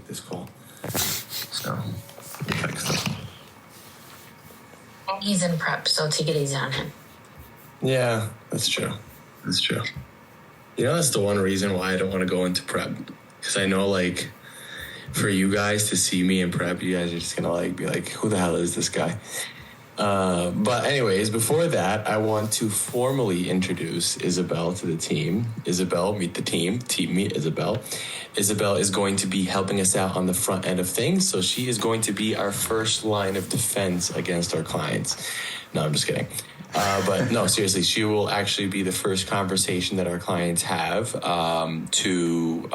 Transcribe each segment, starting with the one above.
take this call. So, text him. He's in prep, so take it easy on him. Yeah, that's true. That's true. You know, that's the one reason why I don't want to go into prep. Because I know, like, for you guys to see me in prep, you guys are just going to, like, be like, who the hell is this guy? But anyways, before that, I want to formally introduce Isabel to the team. Isabel, meet the team. Team meet Isabel. Isabel is going to be helping us out on the front end of things. So she is going to be our first line of defense against our clients. No, I'm just kidding. But no, seriously, she will actually be the first conversation that our clients have to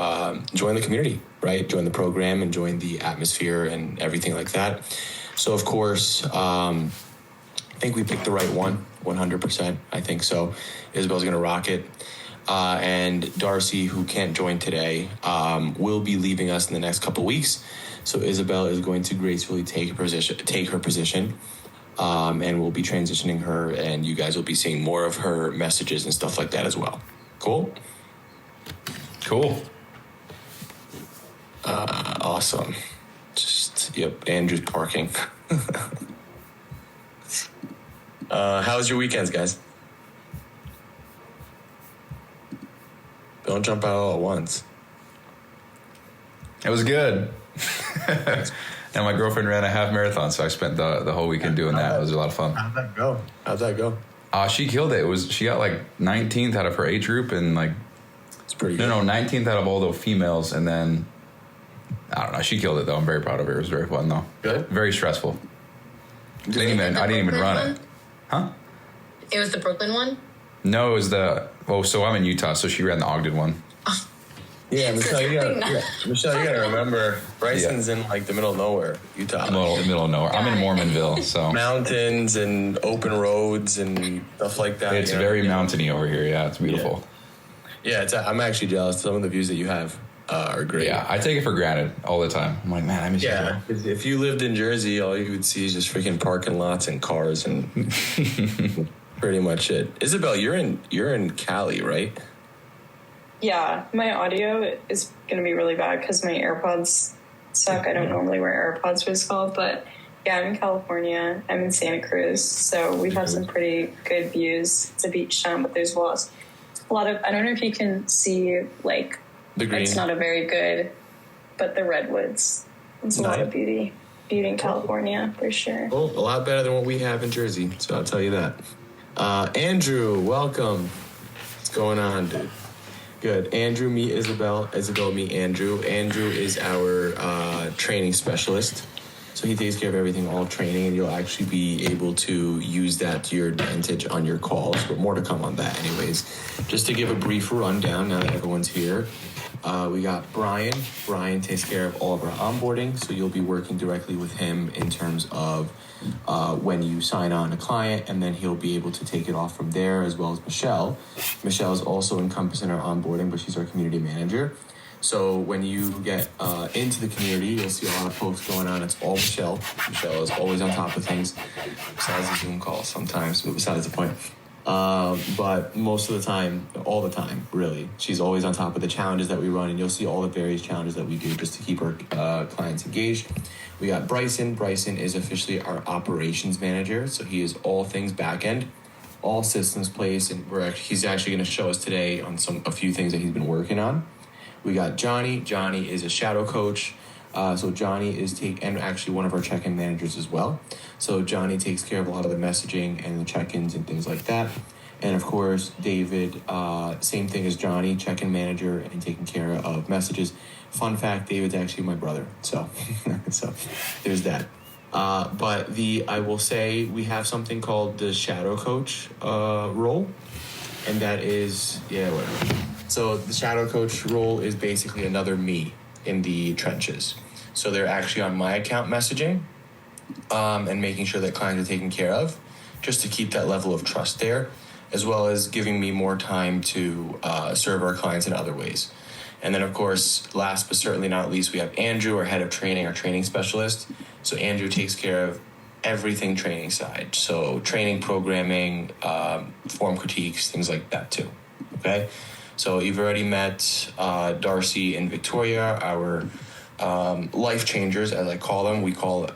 join the community, right? Join the program and join the atmosphere and everything like that. So, of course, I think we picked the right one, 100%. I think so. Isabel's going to rock it. And Darcy, who can't join today, will be leaving us in the next couple weeks. So Isabel is going to gracefully take her position. And we'll be transitioning her, and you guys will be seeing more of her messages and stuff like that as well. Cool? Cool. Awesome. Yep, Andrew's parking. How was your weekends, guys? Don't jump out all at once. It was good. And my girlfriend ran a half marathon, so I spent the whole weekend doing that. It was a lot of fun. How'd that go? She killed it. She got like 19th out of her age group, and like It's pretty good. No, 19th out of all the females, and then I don't know. She killed it though. I'm very proud of her. It was very fun though. Good. Very stressful. I didn't even run it. Huh? It was the Brooklyn one? No, it was so I'm in Utah, so she ran the Ogden one. Yeah, Michelle, you gotta remember, Bryson's in like the middle of nowhere, Utah. Middle of nowhere. I'm in Mormonville, so mountains and open roads and stuff like that. It's very mountainy over here. Yeah, it's beautiful. Yeah, I'm actually jealous. Some of the views that you have are great. Yeah, I take it for granted all the time. I'm like, man, I miss you. Yeah, if you lived in Jersey, all you would see is just freaking parking lots and cars and pretty much it. Isabel, you're in Cali, right? Yeah, my audio is going to be really bad because my AirPods suck. I don't normally wear AirPods for this call, but yeah, I'm in California. I'm in Santa Cruz, so we have some pretty good views. It's a beach town, but there's a lot of, I don't know if you can see, like, the green. It's not a very good, but the redwoods. It's a lot of beauty in California, for sure. Well, a lot better than what we have in Jersey, so I'll tell you that. Andrew, welcome. What's going on, dude? Good. Andrew, meet Isabel. Isabel, meet Andrew. Andrew is our training specialist. So he takes care of everything, all training, and you'll actually be able to use that to your advantage on your calls. But more to come on that anyways. Just to give a brief rundown now that everyone's here. We got Brian. Brian takes care of all of our onboarding. So you'll be working directly with him in terms of when you sign on a client, and then he'll be able to take it off from there, as well as Michelle. Michelle is also encompassed in our onboarding, but she's our community manager. So when you get into the community, you'll see a lot of posts going on. It's all Michelle. Michelle is always on top of things, besides the Zoom calls sometimes, but besides the point. But most of the time, all the time, really, she's always on top of the challenges that we run, and you'll see all the various challenges that we do just to keep our clients engaged. We got Bryson. Bryson is officially our operations manager, so he is all things backend, all systems placed, and he's actually going to show us today on a few things that he's been working on. We got Johnny. Johnny is a shadow coach. So Johnny is and actually one of our check-in managers as well. So Johnny takes care of a lot of the messaging and the check-ins and things like that. And of course, David, same thing as Johnny, check-in manager and taking care of messages. Fun fact, David's actually my brother. So, so there's that. But I will say we have something called the shadow coach role. And that is, whatever. So the shadow coach role is basically another me in the trenches. So they're actually on my account messaging and making sure that clients are taken care of, just to keep that level of trust there, as well as giving me more time to serve our clients in other ways. And then, of course, last but certainly not least, we have Andrew, our head of training, our training specialist. So Andrew takes care of everything training side. So training, programming, form critiques, things like that too. Okay? So you've already met Darcy and Victoria, our life changers, as I call them. We call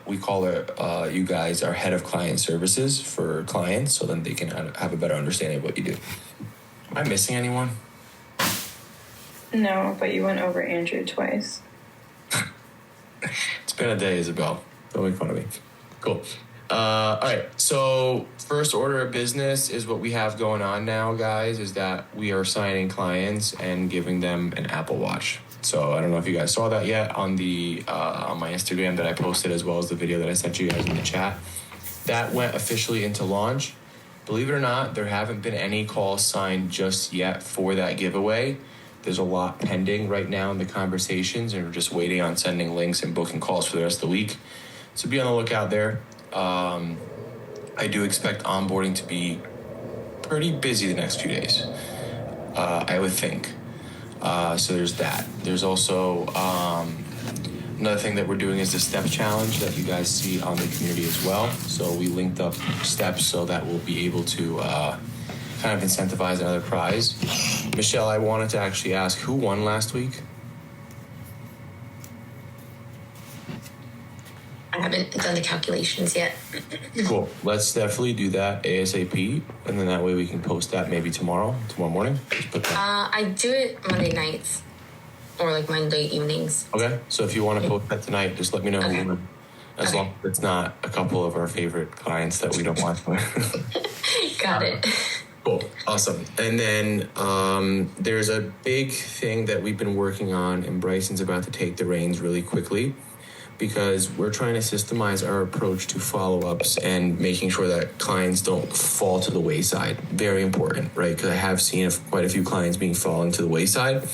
you guys our head of client services for clients, so then they can have a better understanding of what you do. Am I missing anyone? No, but you went over Andrew twice. It's been a day, Isabel. Don't make fun of me. Cool. All right. So first order of business is what we have going on now, guys, is that we are signing clients and giving them an Apple Watch. So I don't know if you guys saw that yet on my Instagram that I posted, as well as the video that I sent you guys in the chat. That went officially into launch. Believe it or not, there haven't been any calls signed just yet for that giveaway. There's a lot pending right now in the conversations, and we're just waiting on sending links and booking calls for the rest of the week. So be on the lookout there. I do expect onboarding to be pretty busy the next few days, I would think. So there's that. There's also another thing that we're doing is the step challenge that you guys see on the community as well. So we linked up steps so that we'll be able to kind of incentivize another prize. Michelle, I wanted to actually ask, who won last week? I haven't done the calculations yet. Cool. Let's definitely do that ASAP, and then that way we can post that maybe tomorrow morning. Just put that. I do it Monday nights or like Monday evenings. Okay. So if you want to post that tonight, just let me know who won. As long as it's not a couple of our favorite clients that we don't want. Got it. Cool. Awesome. And then there's a big thing that we've been working on, and Bryson's about to take the reins really quickly, because we're trying to systemize our approach to follow-ups and making sure that clients don't fall to the wayside. Very important, right? Because I have seen quite a few clients being falling to the wayside.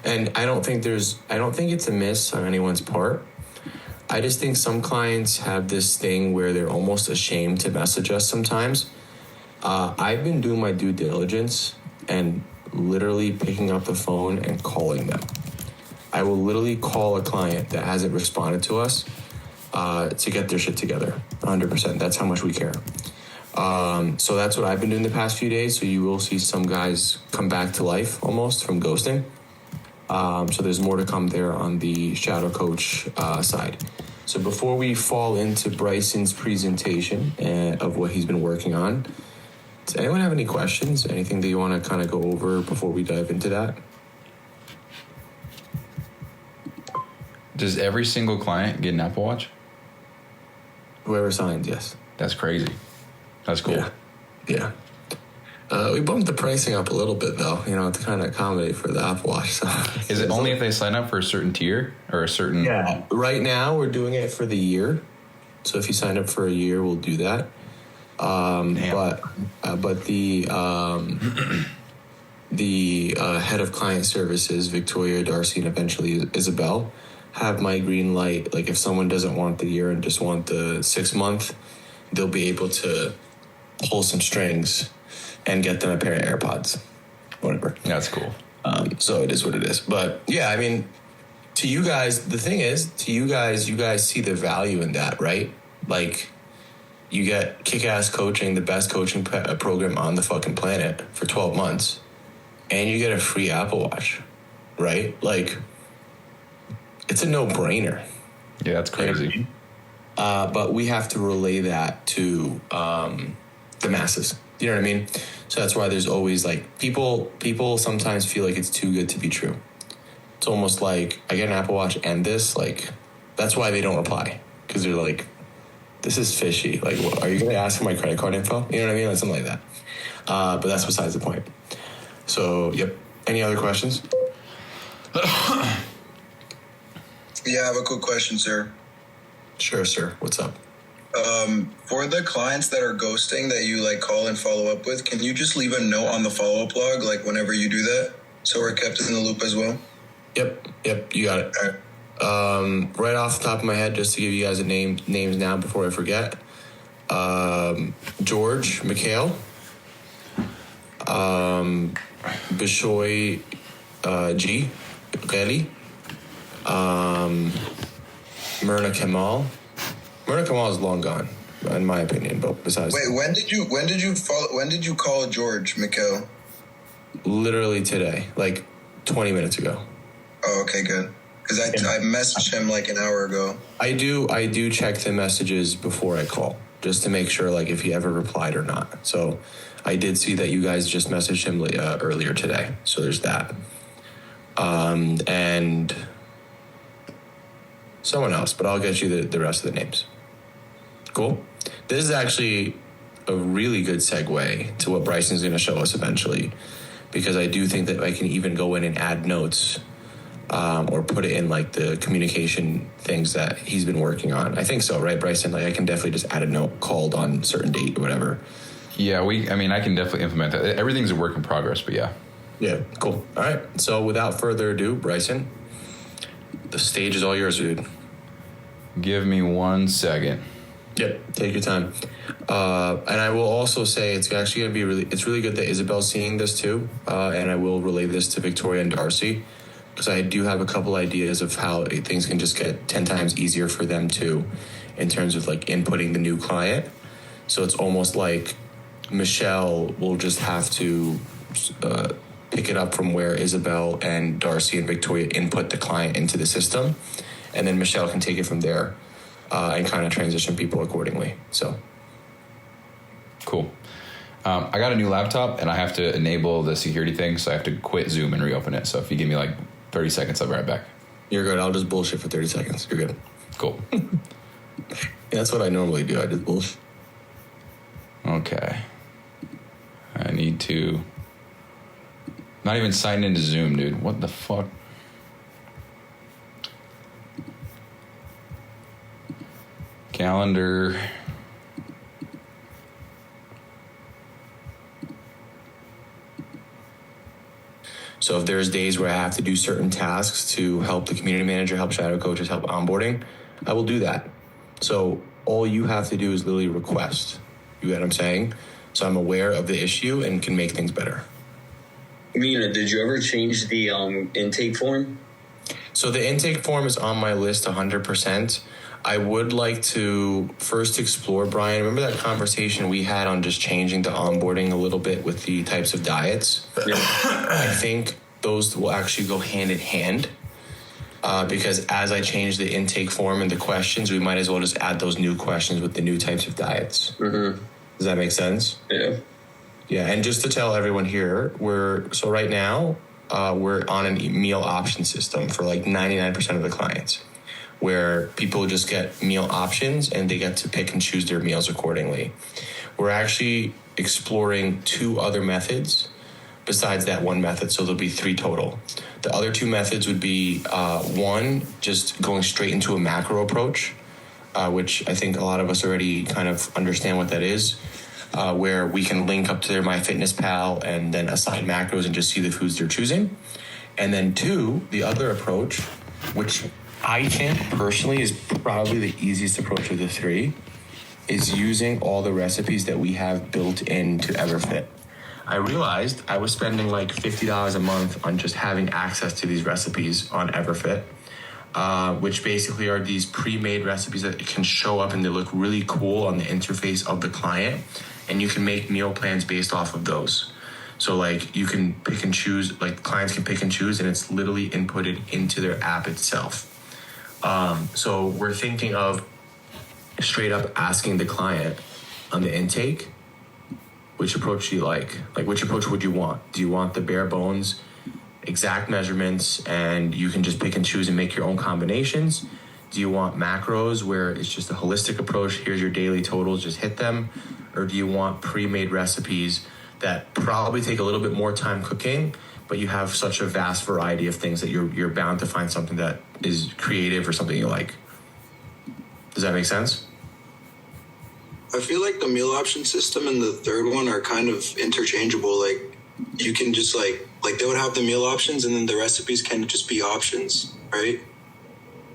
And I don't think it's a miss on anyone's part. I just think some clients have this thing where they're almost ashamed to message us sometimes. I've been doing my due diligence and literally picking up the phone and calling them. I will literally call a client that hasn't responded to us to get their shit together. 100%. That's how much we care. So that's what I've been doing the past few days. So you will see some guys come back to life almost from ghosting. So there's more to come there on the Shadow Coach side. So before we fall into Bryson's presentation of what he's been working on, does anyone have any questions? Anything that you want to kind of go over before we dive into that? Does every single client get an Apple Watch? Whoever signs, yes. That's crazy. That's cool. Yeah. We bumped the pricing up a little bit, though, to kind of accommodate for the Apple Watch. So is it only if they sign up for a certain tier or a certain... Yeah. Right now, we're doing it for the year. So if you sign up for a year, we'll do that. But the head of client services, Victoria, Darcy, and eventually Isabel, have my green light. Like, if someone doesn't want the year and just want the 6 month, they'll be able to pull some strings and get them a pair of AirPods, whatever. That's cool. So it is what it is. But yeah, I mean, to you guys, the thing is, you guys see the value in that, right? Like, you get kick-ass coaching, the best coaching program on the fucking planet for 12 months, and you get a free Apple Watch, right? Like, it's a no-brainer. Yeah, that's crazy. But we have to relay that to the masses. You know what I mean? So that's why there's always, like, people sometimes feel like it's too good to be true. It's almost like, I get an Apple Watch and this, like, that's why they don't reply. Because they're like, this is fishy. Like, are you going to ask for my credit card info? You know what I mean? Like, something like that. But that's besides the point. So, yep. Any other questions? Yeah, I have a quick question, sir. Sure, sir. What's up? For the clients that are ghosting that you like call and follow up with, can you just leave a note on the follow-up log, like whenever you do that, so we're kept in the loop as well? Yep, you got it. All right. Right off the top of my head, just to give you guys names now before I forget. George McHale, Bishoy G. Kelly, Myrna Kamal. Myrna Kamal is long gone, in my opinion. But besides, Wait, when did you call George McHale? Literally today, like 20 minutes ago. Oh, okay, good. Because I messaged him like an hour ago. I do check the messages before I call, just to make sure like if he ever replied or not. So I did see that you guys just messaged him earlier today. So there's that. And someone else, but I'll get you the rest of the names. Cool. This is actually a really good segue to what Bryson's going to show us eventually, because I do think that I can even go in and add notes or put it in like the communication things that he's been working on. I think so, right, Bryson? Like I can definitely just add a note called on certain date or whatever. Yeah, I can definitely implement that. Everything's a work in progress, but yeah. Yeah, cool. All right. So without further ado, Bryson, the stage is all yours, dude. Give me 1 second. Yep, take your time. And I will also say it's actually going to be it's really good that Isabel's seeing this too. And I will relay this to Victoria and Darcy, because I do have a couple ideas of how things can just get 10 times easier for them too, in terms of like inputting the new client. So it's almost like Michelle will just have to pick it up from where Isabel and Darcy and Victoria input the client into the system, and then Michelle can take it from there and kind of transition people accordingly. So cool. I got a new laptop and I have to enable the security thing, so I have to quit Zoom and reopen it. So if you give me like 30 seconds, I'll be right back. You're good. I'll just bullshit for 30 seconds. You're good. Cool. Yeah, that's what I normally do. I just bullshit. Okay. I need to... Not even signed into Zoom, dude. What the fuck? Calendar. So if there's days where I have to do certain tasks to help the community manager, help shadow coaches, help onboarding, I will do that. So all you have to do is literally request. You get what I'm saying? So I'm aware of the issue and can make things better. Mina, did you ever change the intake form? So the intake form is on my list 100%. I would like to first explore, Brian, remember that conversation we had on just changing the onboarding a little bit with the types of diets? Yeah. I think those will actually go hand in hand because as I change the intake form and the questions, we might as well just add those new questions with the new types of diets. Mm-hmm. Does that make sense? Yeah. Yeah, and just to tell everyone here, right now, we're on a meal option system for like 99% of the clients, where people just get meal options and they get to pick and choose their meals accordingly. We're actually exploring 2 other methods besides that one method, so there'll be 3 total. The other 2 methods would be, one, just going straight into a macro approach, which I think a lot of us already kind of understand what that is, where we can link up to their MyFitnessPal and then assign macros and just see the foods they're choosing. And then 2, the other approach, which I think personally is probably the easiest approach of the 3, is using all the recipes that we have built into Everfit. I realized I was spending like $50 a month on just having access to these recipes on Everfit, which basically are these pre-made recipes that can show up and they look really cool on the interface of the client, and you can make meal plans based off of those. So like you can pick and choose, like clients can pick and choose, and it's literally inputted into their app itself. So we're thinking of straight up asking the client on the intake, which approach do you like? Like which approach would you want? Do you want the bare bones, exact measurements, and you can just pick and choose and make your own combinations? Do you want macros where it's just a holistic approach? Here's your daily totals, just hit them. Or do you want pre-made recipes that probably take a little bit more time cooking, but you have such a vast variety of things that you're bound to find something that is creative or something you like? Does that make sense? I feel like the meal option system and the third one are kind of interchangeable. Like you can just like they would have the meal options and then the recipes can just be options, right?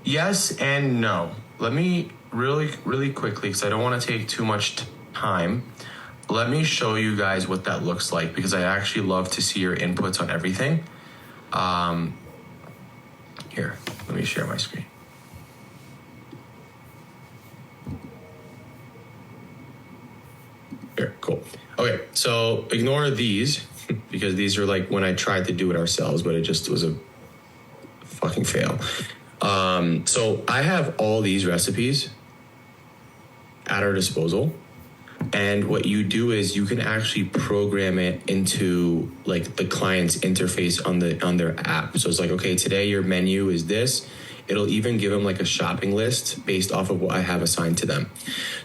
Yes and no. Let me really quickly, because I don't want to take too much time. Let me show you guys what that looks like, because I actually love to see your inputs on everything. Here, let me share my screen. Here, cool. Okay, so ignore these because these are like when I tried to do it ourselves, but it just was a fucking fail. So I have all these recipes at our disposal. And what you do is you can actually program it into like the client's interface on their app. So it's like, okay, today your menu is this. It'll even give them like a shopping list based off of what I have assigned to them.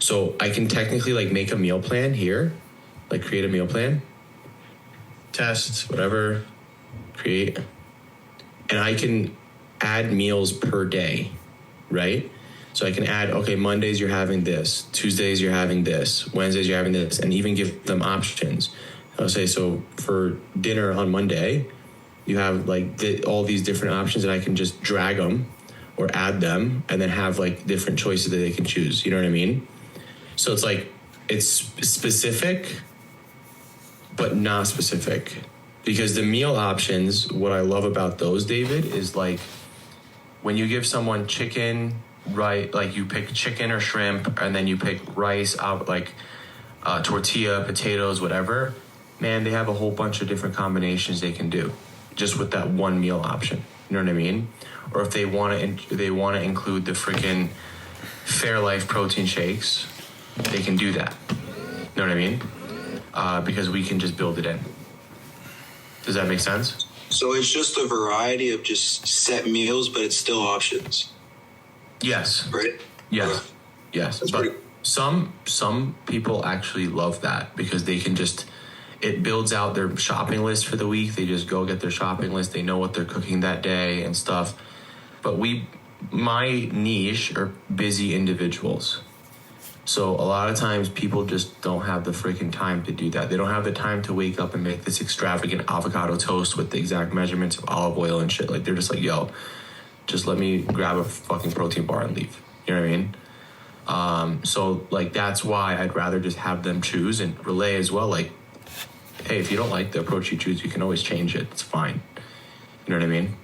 So I can technically like make a meal plan here, like create a meal plan, test, whatever, create. And I can add meals per day, right? So I can add, okay, Mondays you're having this, Tuesdays you're having this, Wednesdays you're having this, and even give them options. I'll say, so for dinner on Monday, you have like all these different options, and I can just drag them or add them and then have like different choices that they can choose. You know what I mean? So it's like, it's specific, but not specific. Because the meal options, what I love about those, David, is like when you give someone chicken, right, like you pick chicken or shrimp, and then you pick rice out, like tortilla, potatoes, whatever, man, they have a whole bunch of different combinations they can do just with that one meal option. You know what I mean? Or if they want to include the freaking Fairlife protein shakes, they can do that. You know what I mean? Because we can just build it in. Does that make sense? So it's just a variety of just set meals, but it's still options. Yes. Right? Yes. Okay. Yes. That's but pretty- some people actually love that because they can just, it builds out their shopping list for the week. They just go get their shopping list. They know what they're cooking that day and stuff. But my niche are busy individuals. So a lot of times people just don't have the freaking time to do that. They don't have the time to wake up and make this extravagant avocado toast with the exact measurements of olive oil and shit. Like they're just like, yo, just let me grab a fucking protein bar and leave. You know what I mean? So like that's why I'd rather just have them choose and relay as well. Like, hey, if you don't like the approach you choose, you can always change it. It's fine. You know what I mean?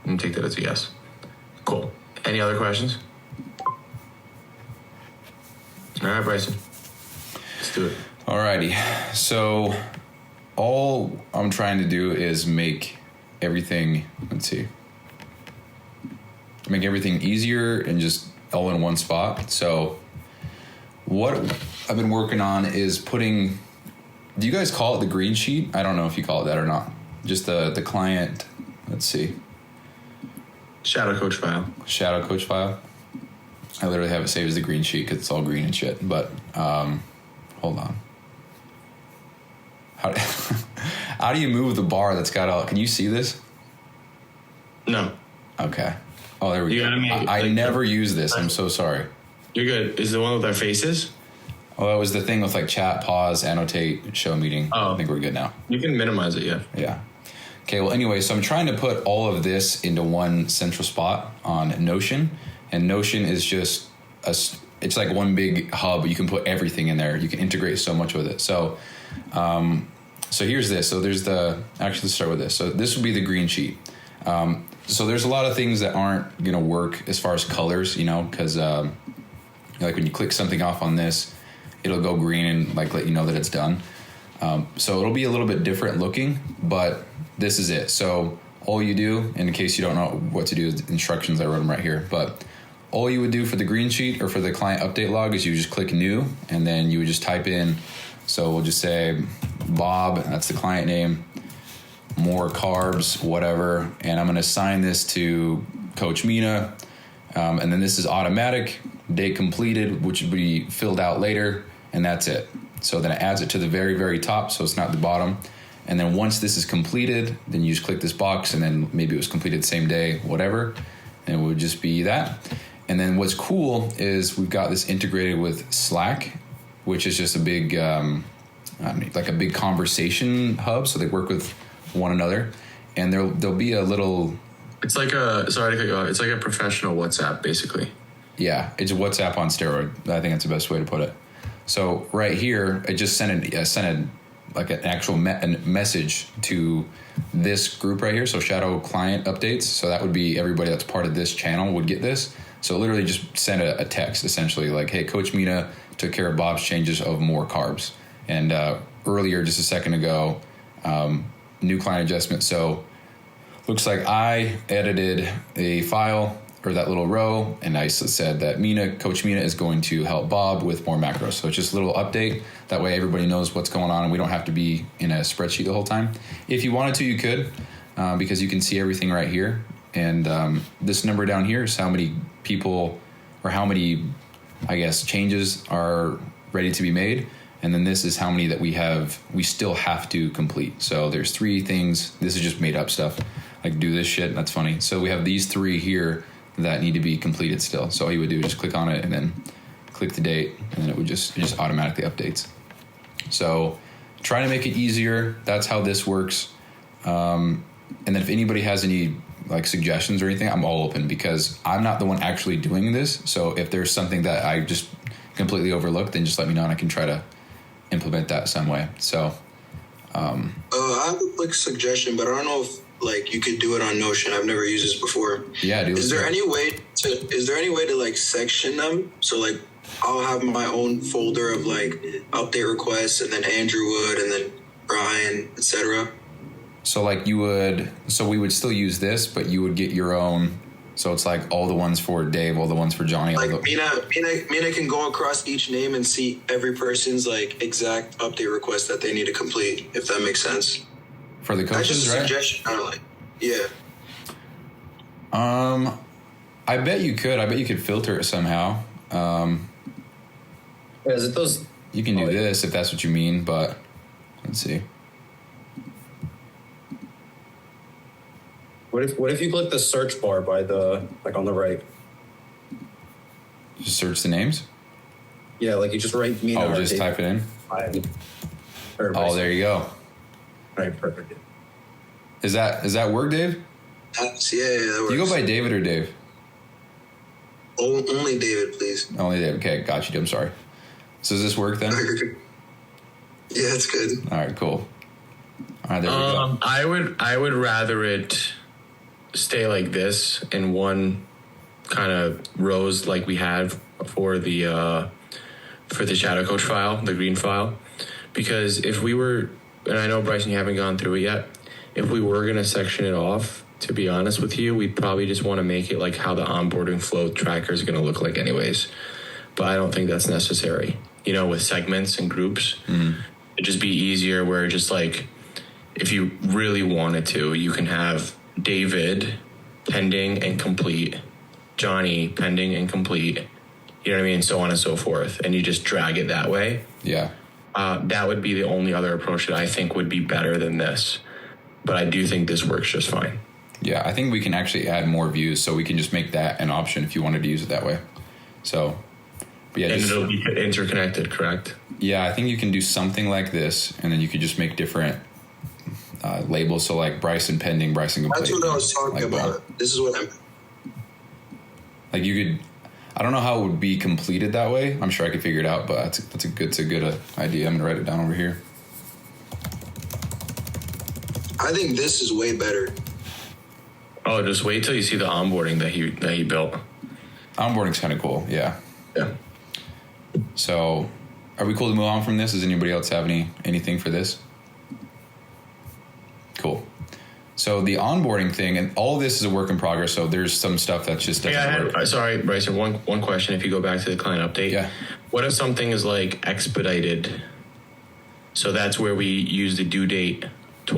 I'm gonna take that as a yes. Cool. Any other questions? All right, Bryson. Let's do it. Alrighty. So all I'm trying to do is make everything, make everything easier and just all in one spot. So what I've been working on is putting, do you guys call it the green sheet? I don't know if you call it that or not. Just the client, Shadow coach file. Shadow coach file. I literally have it saved as the green sheet because it's all green and shit. But hold on. How do you move the bar that's got all? Can you see this? No. Okay. Oh, there we You go. gotta make it I like never use this. I'm so sorry. You're good. Is the one with our faces? Oh, that was the thing with like chat, pause, annotate, show meeting. Oh. I think we're good now. You can minimize it, yeah. Yeah. Okay, well, anyway, so I'm trying to put all of this into one central spot on Notion. And Notion is just it's like one big hub. You can put everything in there. You can integrate so much with it. So here's this. So there's let's start with this. So this would be the green sheet. So there's a lot of things that aren't going to work as far as colors, because like when you click something off on this, it'll go green and like let you know that it's done. So it'll be a little bit different looking, but this is it. So all you do, in case you don't know what to do, is instructions. I wrote them right here. But all you would do for the green sheet or for the client update log is you just click new, and then you would just type in. So we'll just say Bob, that's the client name, more carbs, whatever. And I'm going to assign this to Coach Mina. And then this is automatic, date completed, which would be filled out later. And that's it. So then it adds it to the very, very top. So it's not the bottom. And then once this is completed, then you just click this box, and then maybe it was completed the same day, whatever. And it would just be that. And then what's cool is we've got this integrated with Slack, which is just a big, like a big conversation hub. So they work with one another, and there'll be a little. It's like it's like a professional WhatsApp, basically. Yeah, it's WhatsApp on steroid. I think that's the best way to put it. So right here, I just sent an actual message to this group right here. So Shadow Client Updates. So that would be everybody that's part of this channel would get this. So literally just send a text essentially like, hey, Coach Mina took care of Bob's changes of more carbs. And earlier, just a second ago, new client adjustment. So looks like I edited a file or that little row, and I said that Coach Mina is going to help Bob with more macros. So it's just a little update. That way everybody knows what's going on and we don't have to be in a spreadsheet the whole time. If you wanted to, you could, because you can see everything right here. And this number down here is how many people or how many, I guess, changes are ready to be made. And then this is how many that we still have to complete. So there's 3 things. This is just made up stuff. Like do this shit. That's funny. So we have these 3 here that need to be completed still. So all you would do is just click on it and then click the date, and then it just automatically updates. So try to make it easier. That's how this works. And then if anybody has any like suggestions or anything, I'm all open because I'm not the one actually doing this. So if there's something that I just completely overlooked, then just let me know and I can try to implement that some way. So I have a quick suggestion, but I don't know if like you could do it on Notion. I've never used this before. Yeah, dude. Is there any way to like section them? So like I'll have my own folder of like update requests, and then Andrew would, and then Brian, etc. So like we would still use this, but you would get your own. So it's like all the ones for Dave, all the ones for Johnny. Like Mina can go across each name and see every person's like exact update request that they need to complete, if that makes sense. For the coaches, that's just a right? suggestion, kind of like, yeah. I bet you could. I bet you could filter it somehow. Is it those? You can do this if that's what you mean, but let's see. What if you click the search bar by the like on the right? Just search the names. Yeah, like you just write Mina. Oh, just type it in. Oh, there you go. All right, perfect. Is that work, Dave? Yeah, that works. Do you go by David or Dave? Only David, please. Only Dave. Okay, got you. I'm sorry. So does this work then? Yeah, it's good. All right, cool. All right, there we go. I would rather it stay like this in one kind of rows like we had for the Shadow Coach file, the green file, because if we were, and I know Bryson, you haven't gone through it yet. If we were gonna section it off, to be honest with you, we'd probably just want to make it like how the onboarding flow tracker is gonna look like, anyways. But I don't think that's necessary. You know, with segments and groups, it'd just be easier. Where just like, if you really wanted to, you can have David pending and complete, Johnny pending and complete, you know what I mean, so on and so forth, and you just drag it that way. Yeah. That would be the only other approach that I think would be better than this, but I do think this works just fine. Yeah, I think we can actually add more views, so we can just make that an option if you wanted to use it that way. So, but yeah, and it'll be interconnected, correct? Yeah, I think you can do something like this, and then you could just make different labels. So like Bryson pending, Bryson complete. That's what I was talking about. This is what I'm. Like you could, I don't know how it would be completed that way. I'm sure I could figure it out, but it's a good idea. I'm gonna write it down over here. I think this is way better. Oh, just wait till you see the onboarding that he built. Onboarding's kind of cool. Yeah. Yeah. So, are we cool to move on from this? Does anybody else have anything for this? Cool. So the onboarding thing, and all this is a work in progress. So there's some stuff that's just doesn't work. Sorry, Bryson. One question. If you go back to the client update, yeah. What if something is like expedited? So that's where we use the due date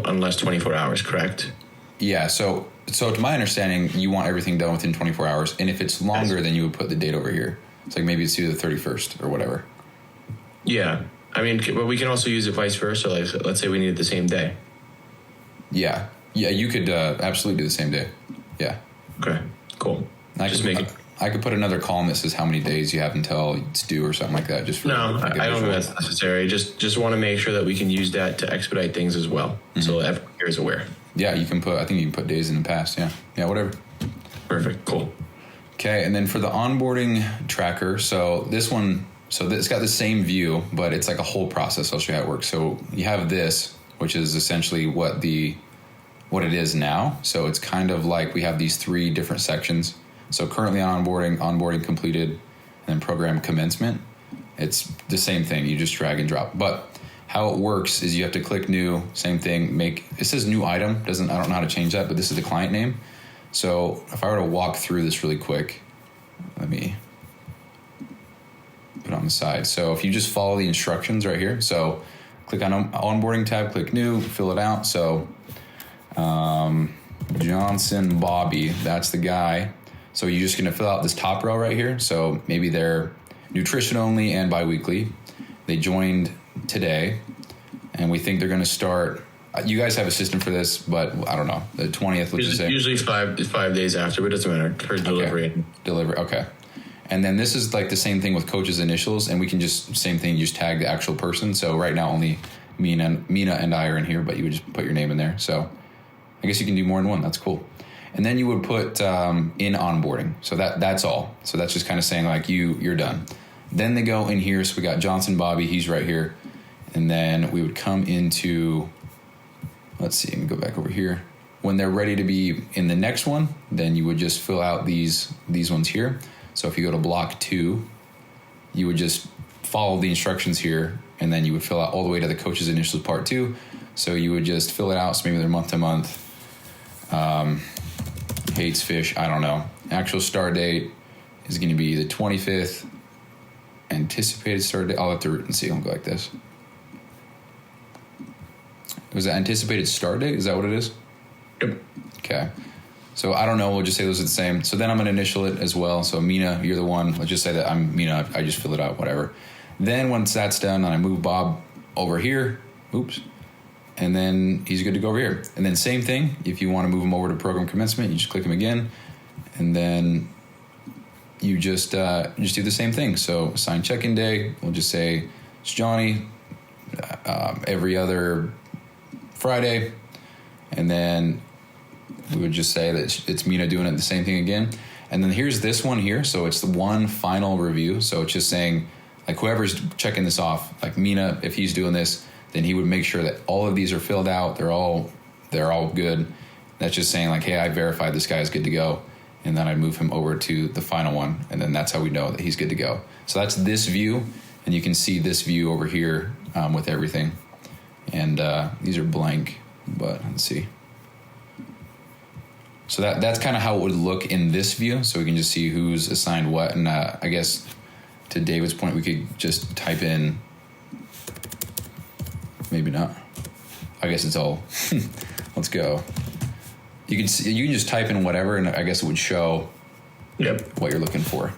unless 24 hours, correct? Yeah. So to my understanding, you want everything done within 24 hours, and if it's longer, then you would put the date over here. It's like maybe it's due the 31st or whatever. Yeah. I mean, but we can also use it vice versa. Like, let's say we need it the same day. Yeah. Yeah, you could absolutely do the same day. Yeah. Okay, cool. I could put another column that says how many days you have until it's due or something like that. Just for I don't think that's necessary. Just want to make sure that we can use that to expedite things as well. Mm-hmm. So everyone here is aware. Yeah, I think you can put days in the past. Yeah. Yeah, whatever. Perfect. Cool. Okay, and then for the onboarding tracker, so this one, it's got the same view, but it's like a whole process. I'll show you how it works. So you have this, which is essentially what it is now. So it's kind of like we have these 3 different sections. So currently on onboarding completed, and then program commencement. It's the same thing. You just drag and drop. But how it works is you have to click new, same thing, it says new item, I don't know how to change that, but this is the client name. So if I were to walk through this really quick, let me put it on the side. So if you just follow the instructions right here, so click on onboarding tab, click new, fill it out. So Johnson Bobby, that's the guy. So you're just gonna fill out this top row right here. So maybe they're nutrition only and biweekly. They joined today, and we think they're gonna start. You guys have a system for this, but I don't know. The 20th, let's just say. Usually 5 days after, but it doesn't matter for delivery. Okay. Delivery, okay. And then this is like the same thing with coach's initials, and we can just, same thing, just tag the actual person. So right now only Mina and I are in here, but you would just put your name in there. So I guess you can do more than one. That's cool. And then you would put in onboarding. So that's all. So that's just kind of saying like you're done. Then they go in here. So we got Johnson Bobby. He's right here. And then we would come into, let's see, let me go back over here. When they're ready to be in the next one, then you would just fill out these ones here. So if you go to block 2, you would just follow the instructions here, and then you would fill out all the way to the coach's initials part 2. So you would just fill it out. So maybe they're month to month. Hates fish, I don't know. Actual start date is going to be the 25th. Anticipated start date, I'll have to see. I'll go like this. Was it anticipated start date? Is that what it is? Yep. Okay. So I don't know. We'll just say those are the same. So then I'm going to initial it as well. So Mina, you're the one. Let's just say that I'm Mina. I just fill it out, whatever. Then once that's done, I move Bob over here. Oops. And then he's good to go over here. And then same thing. If you want to move him over to program commencement, you just click him again. And then you just do the same thing. So assign check-in day. We'll just say it's Johnny every other Friday. And then we would just say that it's Mina doing it the same thing again. And then here's this one here. So it's the one final review. So it's just saying, like, whoever's checking this off, like Mina, if he's doing this, then he would make sure that all of these are filled out. They're all good. That's just saying like, hey, I verified this guy is good to go. And then I move him over to the final one. And then that's how we know that he's good to go. So that's this view. And you can see this view over here with everything. And these are blank, but let's see. So that's kind of how it would look in this view. So we can just see who's assigned what. And I guess to David's point, we could just type in, maybe not. I guess it's all, let's go. You can just type in whatever, and I guess it would show what you're looking for.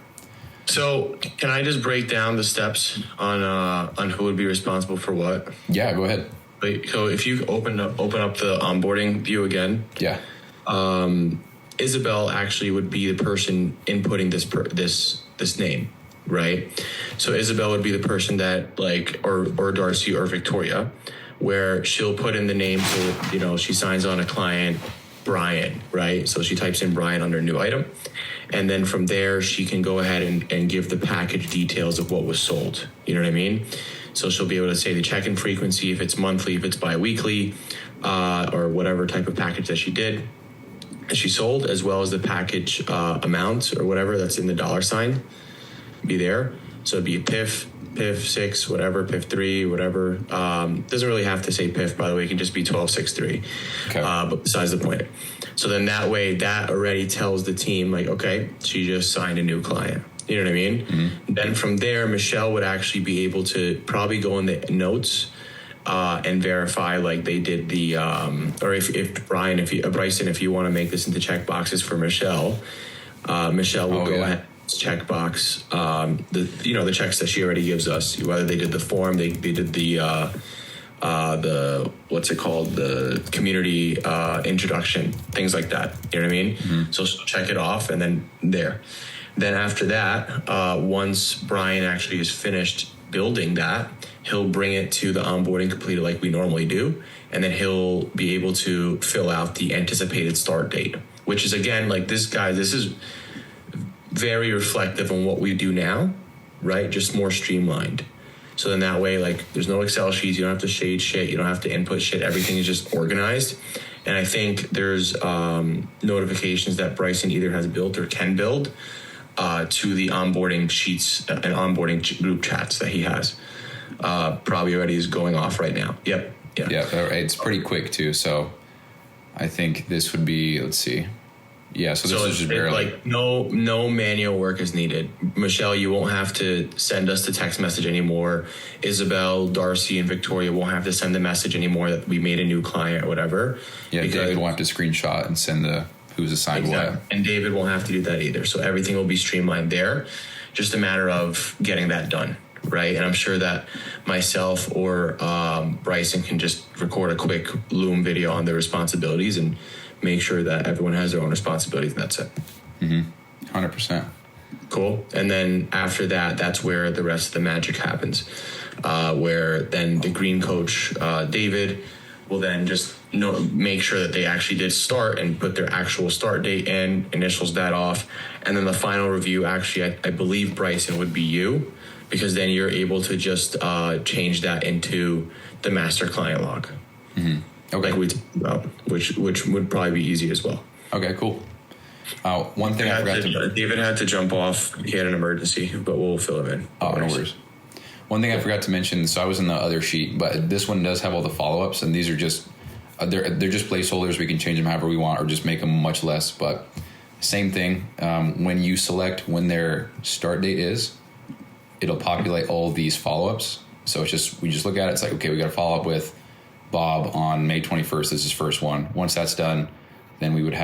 So can I just break down the steps on who would be responsible for what? Yeah, go ahead. So if you open up the onboarding view again. Yeah. Isabel actually would be the person inputting this name, right? So Isabel would be the person that or Darcy or Victoria, where she'll put in the name. So, she signs on a client, Brian, right? So she types in Brian under new item. And then from there, she can go ahead and give the package details of what was sold. You know what I mean? So she'll be able to say the check-in frequency, if it's monthly, if it's bi-weekly, or whatever type of package that she did. She sold, as well as the package amount or whatever that's in the $sign be there. So it'd be PIF 6, whatever, PIF 3, whatever. Doesn't really have to say PIF, by the way. It can just be 1263. Okay. But besides the point. So then that way, that already tells the team, like, okay, she just signed a new client. You know what I mean? Mm-hmm. Then from there, Michelle would actually be able to probably go in the notes and verify like they did the or if Bryson, if you want to make this into check boxes for Michelle will go ahead and check box the checks that she already gives us, whether they did the form, they did the what's it called, the community introduction, things like that. You know what I mean? Mm-hmm. So she'll check it off, and then after that, once Brian actually is finished building that, he'll bring it to the onboarding completed like we normally do, and then he'll be able to fill out the anticipated start date, which is, again, like this is very reflective on what we do now, right? Just more streamlined. So then that way, like, there's no Excel sheets, you don't have to shade shit, you don't have to input shit, everything is just organized. And I think there's notifications that Bryson either has built or can build to the onboarding sheets and onboarding group chats that he has. probably already is going off right now. Yep. Yeah, it's pretty quick too. So I think this would be, let's see. Yeah, so this is just barely. Like no manual work is needed. Michelle, you won't have to send us the text message anymore. Isabel, Darcy, and Victoria won't have to send the message anymore that we made a new client or whatever. Yeah, David won't have to screenshot and send who's assigned what. And David won't have to do that either. So everything will be streamlined there. Just a matter of getting that done, right? And I'm sure that myself or Bryson can just record a quick Loom video on their responsibilities and make sure that everyone has their own responsibilities, and that's it. 100%. Cool. And then after that, that's where the rest of the magic happens, where then the green coach, David, will then just make sure that they actually did start and put their actual start date in, initials that off. And then the final review, actually, I believe, Bryson, would be you, because then you're able to just change that into the master client log. Okay. Like we talked about, which would probably be easy as well. Okay, cool. One thing I forgot to... David had to jump off. He had an emergency, but we'll fill him in. Oh, no worries. One thing I forgot to mention, so I was in the other sheet, but this one does have all the follow-ups, and these are just... They're just placeholders. We can change them however we want or just make them much less, but same thing. When you select when their start date is, it'll populate all these follow-ups. So it's just, we just look at it. It's like, okay, we got to follow up with Bob on May 21st. This is his first one. Once that's done, then we would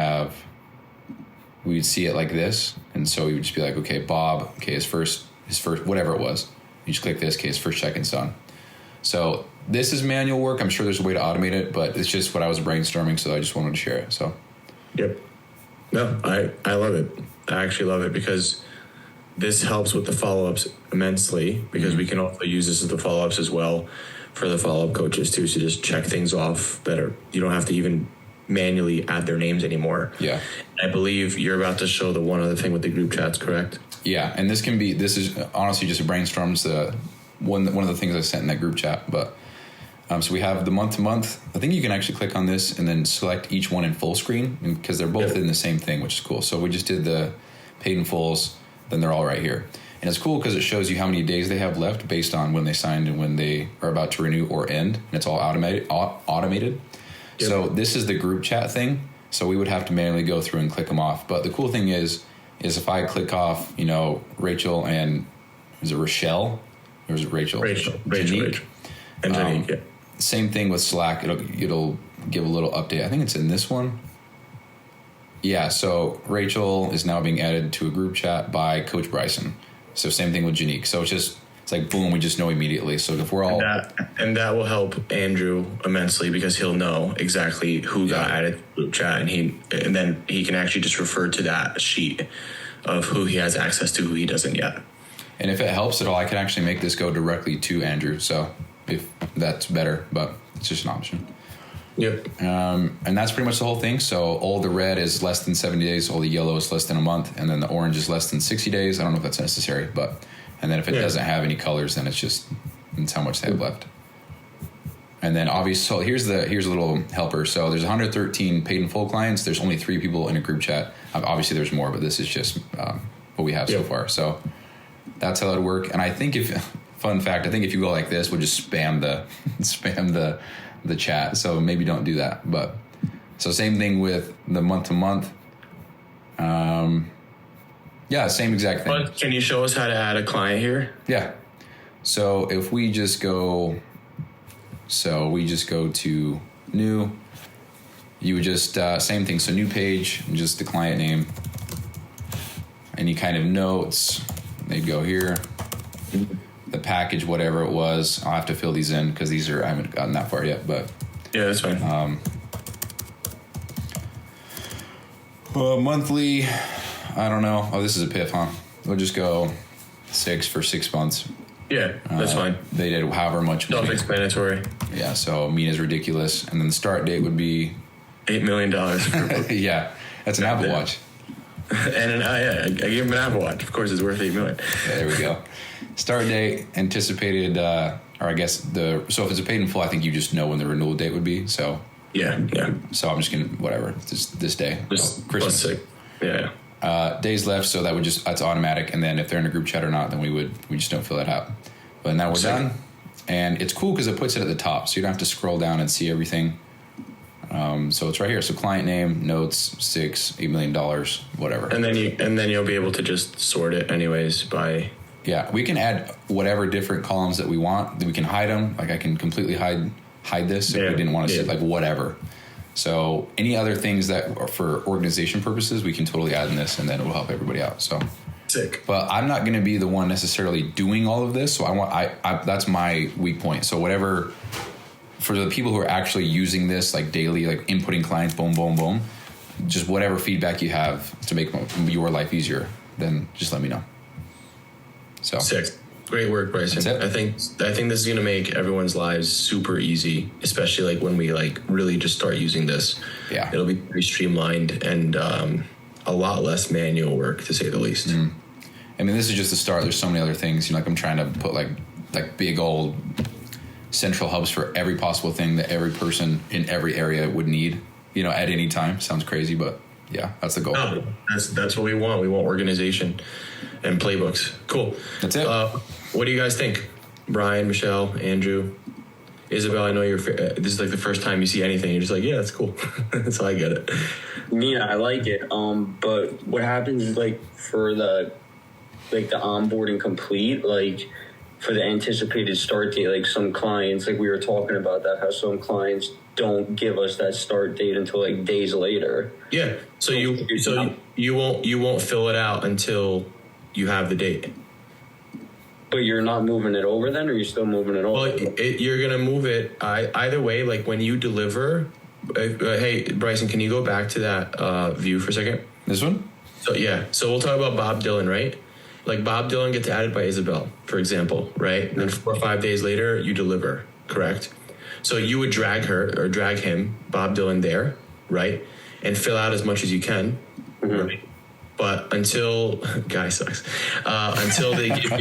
see it like this. And so we would just be like, okay, Bob, okay, his first, whatever it was. You just click this, okay, his first check-in's done. So this is manual work. I'm sure there's a way to automate it, but it's just what I was brainstorming, so I just wanted to share it. So, yep. No, I love it. I actually love it because this helps with the follow-ups immensely, because we can also use this as the follow-ups as well for the follow-up coaches too. So just check things off better. You don't have to even manually add their names anymore. Yeah. I believe you're about to show the one other thing with the group chats, correct? Yeah, and this is honestly just a brainstorm. It's one of the things I sent in that group chat. But so we have the month-to-month. I think you can actually click on this and then select each one in full screen, because they're both in the same thing, which is cool. So we just did the paid in fulls, then they're all right here. And it's cool because it shows you how many days they have left based on when they signed and when they are about to renew or end. And it's all automated. Yep. So this is the group chat thing. So we would have to manually go through and click them off. But the cool thing is if I click off, Rachel and, is it Rochelle? Or is it Rachel? Rachel. And Janique, yeah. Same thing with Slack. It'll give a little update. I think it's in this one. Yeah, so Rachel is now being added to a group chat by Coach Bryson. So same thing with Janique. So it's like, boom, we just know immediately. So if we're all... And that will help Andrew immensely, because he'll know exactly who got added to the group chat, and then he can actually just refer to that sheet of who he has access to, who he doesn't yet. And if it helps at all, I can actually make this go directly to Andrew. So if that's better, but it's just an option. Yep. And that's pretty much the whole thing. So all the red is less than 70 days, all the yellow is less than a month, and then the orange is less than 60 days. I don't know if that's necessary, and then if it doesn't have any colors, then it's how much they have left. And then obviously, so here's a little helper. So there's 113 paid in full clients. There's only 3 people in a group chat. Obviously there's more, but this is just what we have so far. So that's how that would work. And I think fun fact, if you go like this, we'll just spam the chat. So maybe don't do that. But so same thing with the month to month. Yeah, same exact thing. But can you show us how to add a client here? Yeah. So if we just go to new, you would just, same thing. So new page, just the client name, any kind of notes, they'd go here. The package, whatever it was, I'll have to fill these in because I haven't gotten that far yet, but. Yeah, that's fine. Monthly, I don't know. Oh, this is a PIF, huh? We'll just go 6 for 6 months. Yeah, that's fine. They did however much. Self-explanatory. Yeah, so Mina's ridiculous. And then the start date would be $8 million. Yeah, that's an Apple Watch. And I gave him an Apple Watch. Of course, it's worth $8 million. Yeah, there we go. Start date anticipated, or I guess so if it's a paid in full, I think you just know when the renewal date would be. So yeah. So I'm just gonna whatever this day. Christmas. Sick. Yeah. Days left, so that's automatic. And then if they're in a group chat or not, then we just don't fill that out. But now we're done. And it's cool because it puts it at the top, so you don't have to scroll down and see everything. So it's right here. So client name, notes, $8 million, whatever. And then you'll be able to just sort it anyways by. Yeah, we can add whatever different columns that we want. We can hide them. Like I can completely hide this if we didn't want to see like whatever. So any other things that are for organization purposes, we can totally add in this, and then it will help everybody out. So sick. But I'm not going to be the one necessarily doing all of this. So I that's my weak point. So whatever. For the people who are actually using this like daily, like inputting clients, boom, boom, boom, just whatever feedback you have to make your life easier, then just let me know. So sick. Great work, Bryson. I think this is going to make everyone's lives super easy, especially like when we like really just start using this. Yeah. It'll be pretty streamlined and a lot less manual work, to say the least. I mean, this is just the start. There's so many other things. Like I'm trying to put like big old central hubs for every possible thing that every person in every area would need, at any time. Sounds crazy, but yeah, that's the goal. No, that's what we want. We want organization and playbooks. Cool. That's it. What do you guys think? Brian, Michelle, Andrew, Isabel, I know this is like the first time you see anything. You're just like, yeah, that's cool. That's how I get it. Yeah, I like it. But what happens is like for the onboarding complete, like for the anticipated start date, like some clients, like we were talking about that, how some clients don't give us that start date until like days later. Yeah. So you won't fill it out until you have the date. But you're not moving it over then, or you're still moving it over? Well, you're gonna move it either way. Like when you deliver. Hey, Bryson, can you go back to that view for a second? This one? So yeah. So we'll talk about Bob Dylan, right? Like Bob Dylan gets added by Isabel, for example, right? And then 4 or 5 days later, you deliver, correct? So you would drag him, Bob Dylan there, right? And fill out as much as you can, right? But until guy sucks, until they give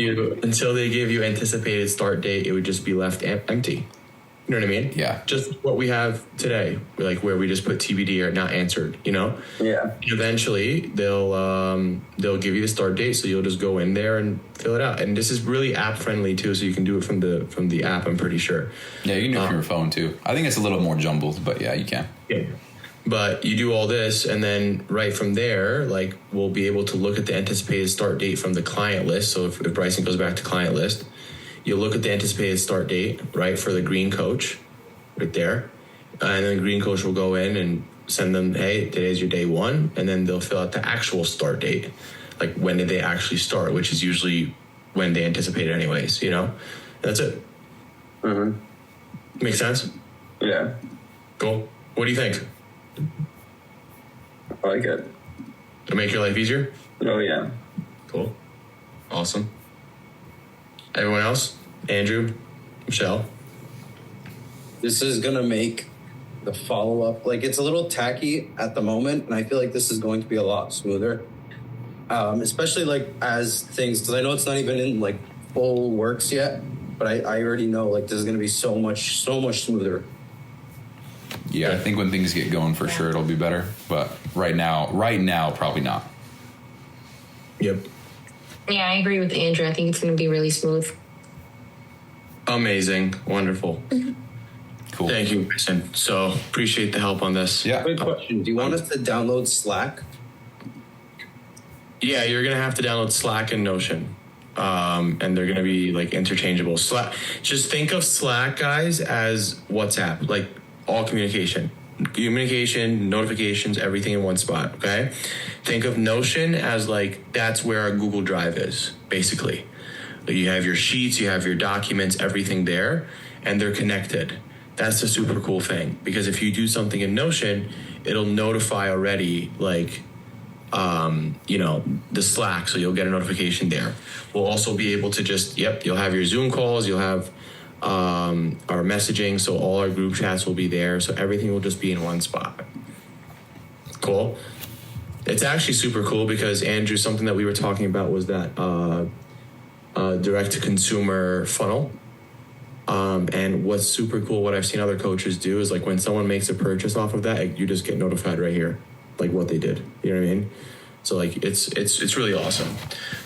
you anticipated start date, it would just be left empty. You know what I mean? Yeah. Just what we have today, like where we just put TBD or not answered, Yeah. Eventually, they'll give you the start date, so you'll just go in there and fill it out. And this is really app friendly too, so you can do it from the app. I'm pretty sure. Yeah, you can do it from your phone too. I think it's a little more jumbled, but yeah, you can. Yeah. But you do all this, and then right from there, like we'll be able to look at the anticipated start date from the client list. So if Bryson goes back to client list, you'll look at the anticipated start date, right, for the green coach right there. And then the green coach will go in and send them, hey, today's your day one. And then they'll fill out the actual start date. Like when did they actually start, which is usually when they anticipate it anyways, That's it. Mm-hmm. Make sense? Yeah. Cool. What do you think? I like it. To make your life easier? Oh, yeah. Cool. Awesome. Everyone else? Andrew? Michelle? This is going to make the follow-up, like it's a little tacky at the moment, and I feel like this is going to be a lot smoother. Especially like as things, because I know it's not even in like full works yet, but I already know like this is going to be so much smoother. Yeah, I think when things get going for sure it'll be better. But right now, probably not. Yep. Yeah, I agree with Andrew. I think it's going to be really smooth. Amazing. Wonderful. Cool. Thank you, Bryson. So appreciate the help on this. Yeah. Quick question: do you want us to download Slack? Yeah, you're gonna have to download Slack and Notion, and they're gonna be like interchangeable. Slack. Just think of Slack, guys, as WhatsApp, like all communication, notifications, everything in one spot. Okay. Think of Notion as like that's where our Google Drive is, basically. You have your sheets, you have your documents, everything there, and they're connected. That's a super cool thing, because if you do something in Notion, it'll notify already, like, the Slack, so you'll get a notification there. We'll also be able to just, you'll have your Zoom calls, you'll have our messaging, so all our group chats will be there, so everything will just be in one spot. Cool. It's actually super cool because, Andrew, something that we were talking about was that direct-to-consumer funnel. And what's super cool, what I've seen other coaches do is like when someone makes a purchase off of that, you just get notified right here, like what they did. You know what I mean? So like it's really awesome,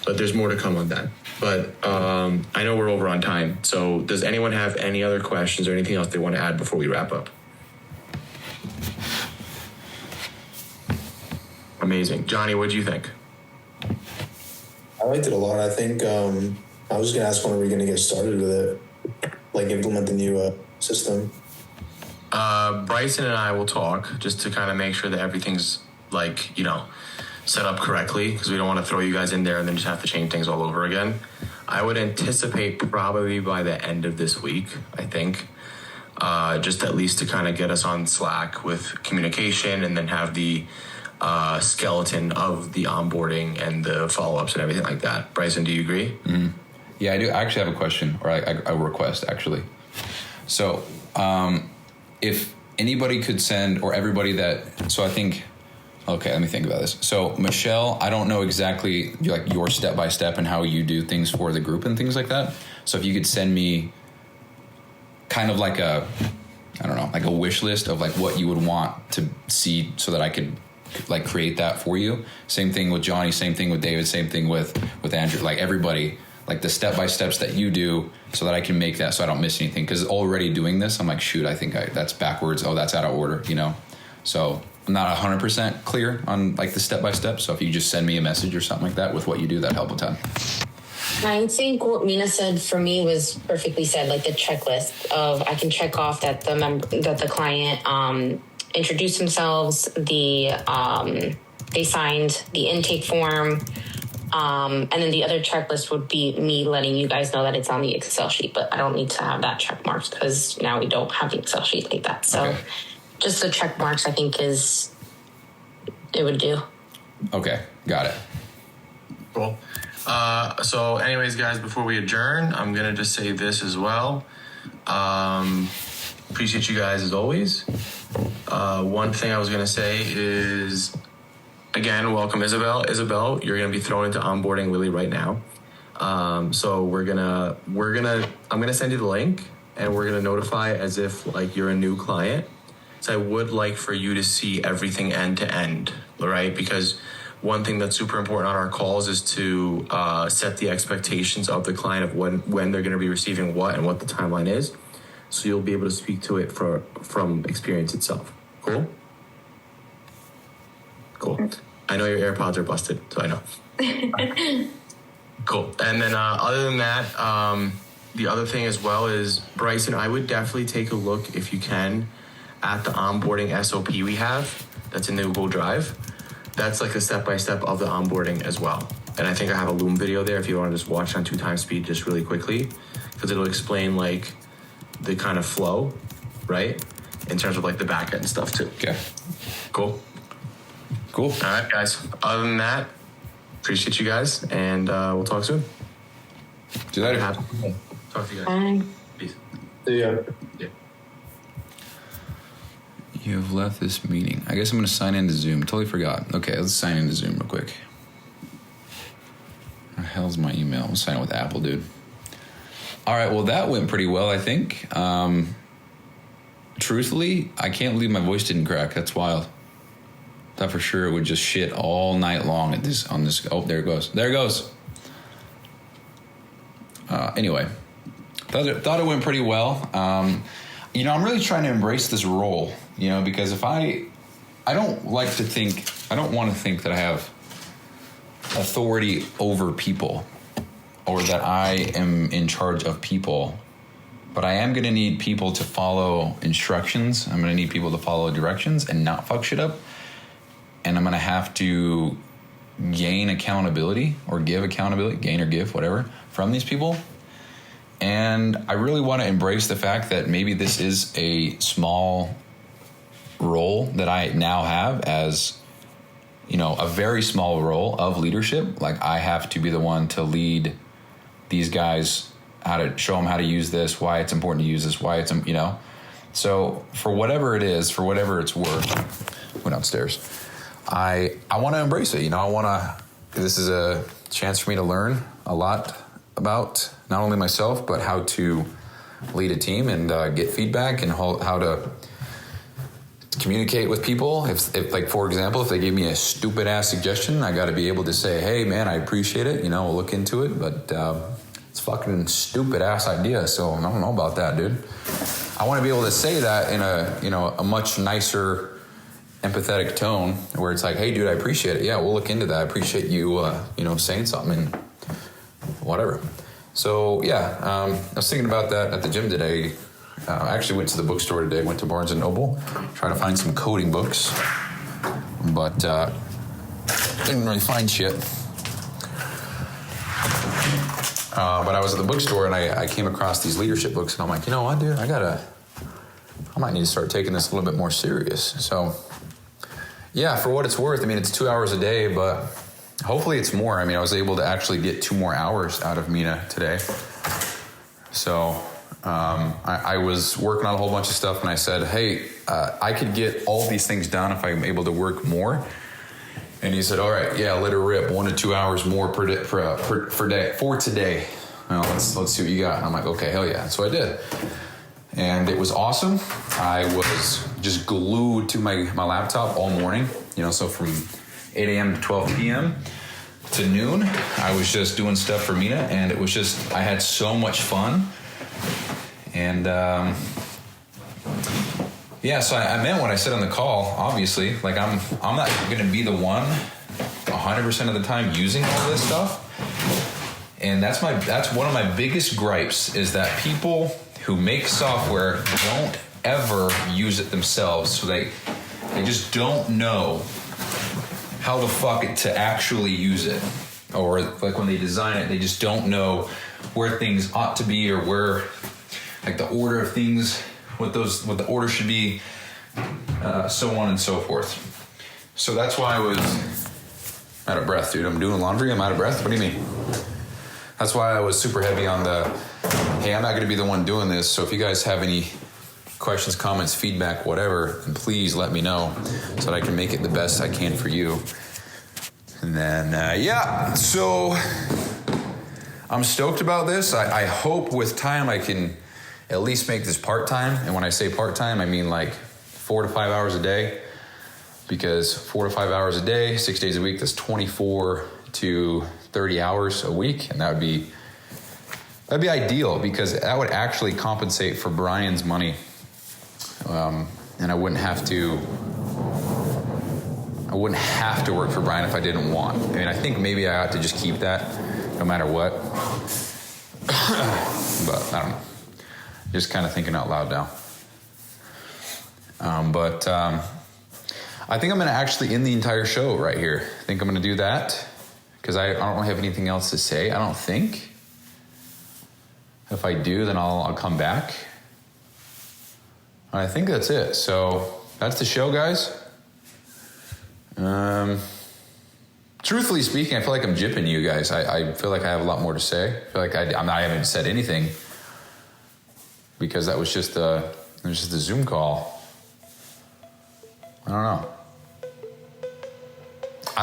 but there's more to come on that. But I know we're over on time. So does anyone have any other questions or anything else they want to add before we wrap up? Amazing. Johnny, what do you think? I liked it a lot. I think I was just going to ask when are we going to get started with it, like implement the new system. Bryson and I will talk just to kind of make sure that everything's like, set up correctly, because we don't want to throw you guys in there and then just have to change things all over again. I would anticipate probably by the end of this week, I think, just at least to kind of get us on Slack with communication and then have the skeleton of the onboarding and the follow-ups and everything like that. Bryson, do you agree? Mm-hmm. Yeah, I do. I actually have a question, or a request, actually. So if anybody could send, or everybody that, so I think, okay, let me think about this. So Michelle, I don't know exactly like your step-by-step and how you do things for the group and things like that. So if you could send me kind of like a, I don't know, like a wish list of like what you would want to see so that I could like create that for you. Same thing with Johnny, same thing with David, same thing with Andrew, like everybody, like the step-by-steps that you do so that I can make that so I don't miss anything. Because already doing this, I'm like, shoot, I think that's backwards. Oh, that's out of order, So I'm not 100% clear on like the step-by-step. So if you just send me a message or something like that with what you do, that'd help a ton. I think what Mina said for me was perfectly said, like the checklist of I can check off that the client introduced themselves, they signed the intake form, and then the other checklist would be me letting you guys know that it's on the Excel sheet, but I don't need to have that check marked because now we don't have the Excel sheet like that. So okay. Just the check marks, I think it would do. Okay, got it. Cool. So anyways, guys, before we adjourn, I'm going to just say this as well. Appreciate you guys as always. One thing I was going to say is, again, welcome Isabel. Isabel, you're going to be thrown into onboarding really right now. So I'm going to send you the link and we're going to notify as if like you're a new client. So I would like for you to see everything end to end, right? Because one thing that's super important on our calls is to set the expectations of the client of when they're going to be receiving what and what the timeline is. So you'll be able to speak to it from experience itself. Cool? Cool. I know your AirPods are busted, so I know. Cool. And then other than that, the other thing as well is, Bryson, I would definitely take a look, if you can, at the onboarding SOP we have that's in the Google Drive. That's like a step-by-step of the onboarding as well. And I think I have a Loom video there if you want to just watch on 2x speed just really quickly, because it'll explain like the kind of flow, right? In terms of like the backend stuff too. Okay. Cool. Cool. All right, guys. Other than that, appreciate you guys, and we'll talk soon. See you later. Talk to you guys. Bye. Peace. See ya. Yeah. You have left this meeting. I guess I'm going to sign into Zoom. Totally forgot. Okay, let's sign into Zoom real quick. Where the hell's my email? I'm signing with Apple, dude. All right, well, that went pretty well, I think. Truthfully, I can't believe my voice didn't crack. That's wild. Thought for sure it would just shit all night long on this. Oh, there it goes. There it goes. Anyway, thought it went pretty well. I'm really trying to embrace this role, because if I don't want to think that I have authority over people or that I am in charge of people, but I am going to need people to follow instructions. I'm going to need people to follow directions and not fuck shit up. And I'm going to have to gain accountability or give accountability, gain or give, whatever, from these people. And I really want to embrace the fact that maybe this is a small role that I now have as, a very small role of leadership. Like I have to be the one to lead these guys, how to show them how to use this, why it's important to use this, why it's, So for whatever it is, for whatever it's worth, went upstairs. I want to embrace it. This is a chance for me to learn a lot about not only myself, but how to lead a team and get feedback and how to communicate with people. If like, for example, if they give me a stupid ass suggestion, I got to be able to say, hey man, I appreciate it. We'll look into it, but it's fucking stupid ass idea. So I don't know about that, dude. I want to be able to say that in a much nicer, empathetic tone where it's like, hey dude, I appreciate it. Yeah, we'll look into that. I appreciate you, saying something and whatever. So yeah, I was thinking about that at the gym today. I actually went to the bookstore today, went to Barnes & Noble, trying to find some coding books, but didn't really find shit. But I was at the bookstore and I came across these leadership books and I'm like, you know what, dude, I might need to start taking this a little bit more serious. So yeah, for what it's worth, it's 2 hours a day, but hopefully it's more. I was able to actually get 2 more hours out of Mina today. So I was working on a whole bunch of stuff and I said, hey, I could get all these things done if I'm able to work more. And he said, all right, yeah, let her rip 1 to 2 hours more per day for today. Well, let's see what you got. And I'm like, okay, hell yeah. So I did. And it was awesome. I was just glued to my laptop all morning, so from 8 a.m. to 12 p.m. to noon, I was just doing stuff for Mina, and it was just, I had so much fun. And so I meant what I said on the call, obviously. Like, I'm not going to be the one 100% of the time using all this stuff. And that's one of my biggest gripes, is that people who make software don't ever use it themselves. So they just don't know how the fuck to actually use it. Or like when they design it, they just don't know where things ought to be, or where, like, the order of things, what the order should be, so on and so forth. So that's why I was out of breath, dude. I'm doing laundry, I'm out of breath. What do you mean? That's why I was super heavy on the, hey, I'm not going to be the one doing this. So if you guys have any questions, comments, feedback, whatever, then please let me know so that I can make it the best I can for you. And then, so I'm stoked about this. I hope with time I can at least make this part-time. And when I say part-time, I mean like 4 to 5 hours a day, because 4 to 5 hours a day, 6 days a week, that's 24 to 30 hours a week. And that'd be ideal, because that would actually compensate for Brian's money. And I wouldn't have to work for Brian if I didn't want. I think maybe I ought to just keep that no matter what. But I don't know. Just kind of thinking out loud now. I think I'm going to actually end the entire show right here. I think I'm going to do that, because I don't have anything else to say, I don't think. If I do, then I'll come back. I think that's it. So that's the show, guys. Truthfully speaking, I feel like I'm jipping you guys. I feel like I have a lot more to say. I feel like I haven't said anything, because that was just a Zoom call. I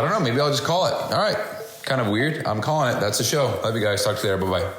don't know. Maybe I'll just call it. All right. Kind of weird. I'm calling it. That's the show. Love you guys. Talk to you later. Bye-bye.